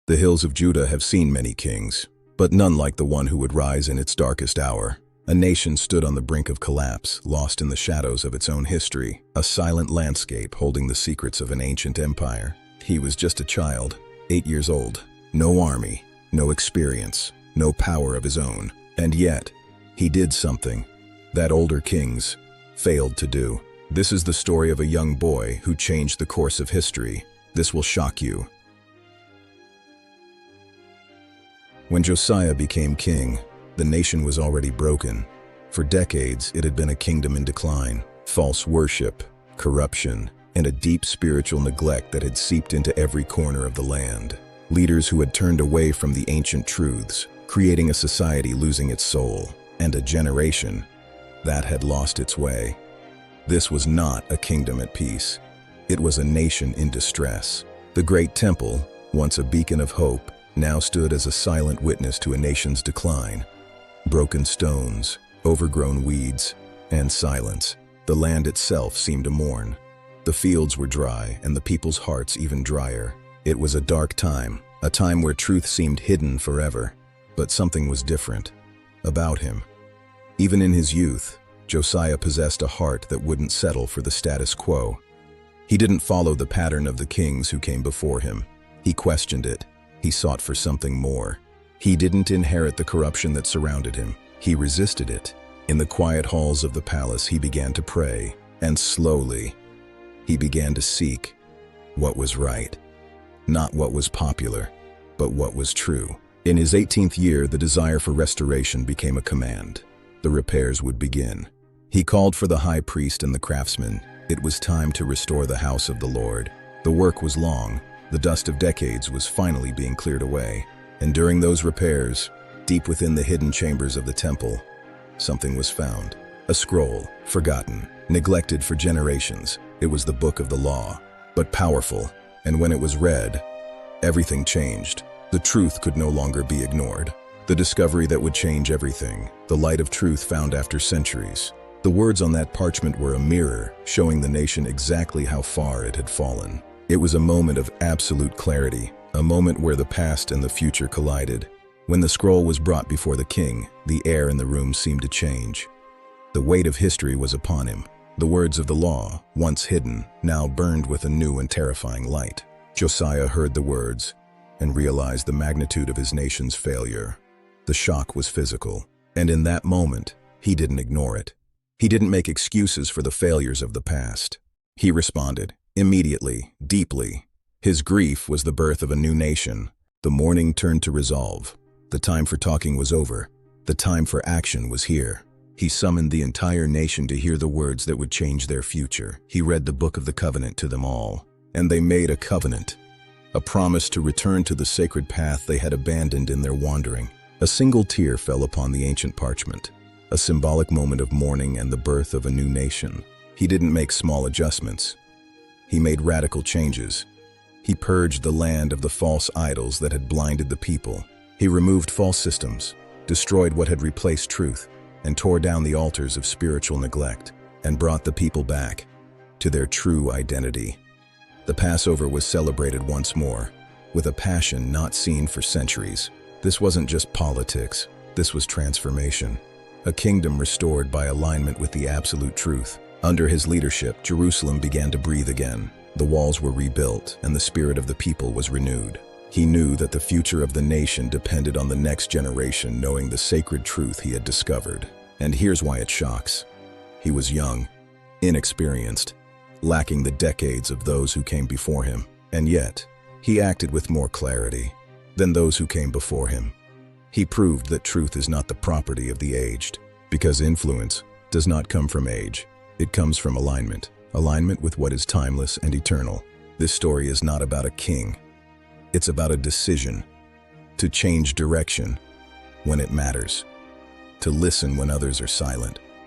The hills of Judah have seen many kings, but none like the one who would rise in its darkest hour. A nation stood on the brink of collapse, lost in the shadows of its own history, a silent landscape holding the secrets of an ancient empire. He was just a child, 8 years old, no army, no experience, no power of his own. And yet, he did something that older kings failed to do. This is the story of a young boy who changed the course of history. This will shock you. When Josiah became king, the nation was already broken. For decades, it had been a kingdom in decline. False worship, corruption, and a deep spiritual neglect that had seeped into every corner of the land. Leaders who had turned away from the ancient truths, creating a society losing its soul, and a generation that had lost its way. This was not a kingdom at peace. It was a nation in distress. The great temple, once a beacon of hope, now stood as a silent witness to a nation's decline. Broken stones, overgrown weeds, and silence. The land itself seemed to mourn. The fields were dry, and the people's hearts even drier. It was a dark time, a time where truth seemed hidden forever. But something was different about him. Even in his youth, Josiah possessed a heart that wouldn't settle for the status quo. He didn't follow the pattern of the kings who came before him. He questioned it. He sought for something more. He didn't inherit the corruption that surrounded him. He resisted it. In the quiet halls of the palace, he began to pray, and slowly, he began to seek what was right. Not what was popular, but what was true. In his 18th year, the desire for restoration became a command. The repairs would begin. He called for the high priest and the craftsmen. It was time to restore the house of the Lord. The work was long. The dust of decades was finally being cleared away. And during those repairs, deep within the hidden chambers of the temple, something was found. A scroll, forgotten, neglected for generations. It was the book of the law, but powerful. And when it was read, everything changed. The truth could no longer be ignored. The discovery that would change everything. The light of truth found after centuries. The words on that parchment were a mirror, showing the nation exactly how far it had fallen. It was a moment of absolute clarity, a moment where the past and the future collided. When the scroll was brought before the king, the air in the room seemed to change. The weight of history was upon him. The words of the law, once hidden, now burned with a new and terrifying light. Josiah heard the words and realized the magnitude of his nation's failure. The shock was physical, and in that moment, he didn't ignore it. He didn't make excuses for the failures of the past. He responded, immediately, deeply. His grief was the birth of a new nation. The mourning turned to resolve. The time for talking was over. The time for action was here. He summoned the entire nation to hear the words that would change their future. He read the book of the covenant to them all. And they made a covenant, a promise to return to the sacred path they had abandoned in their wandering. A single tear fell upon the ancient parchment, a symbolic moment of mourning and the birth of a new nation. He didn't make small adjustments. He made radical changes. He purged the land of the false idols that had blinded the people. He removed false systems, destroyed what had replaced truth, and tore down the altars of spiritual neglect, and brought the people back to their true identity. The Passover was celebrated once more, with a passion not seen for centuries. This wasn't just politics, this was transformation. A kingdom restored by alignment with the absolute truth. Under his leadership, Jerusalem began to breathe again. The walls were rebuilt, and the spirit of the people was renewed. He knew that the future of the nation depended on the next generation knowing the sacred truth he had discovered. And here's why it shocks. He was young, inexperienced, lacking the decades of those who came before him. And yet, he acted with more clarity than those who came before him. He proved that truth is not the property of the aged, because influence does not come from age. It comes from alignment with what is timeless and eternal. This story is not about a king. It's about a decision to change direction when it matters, to listen when others are silent,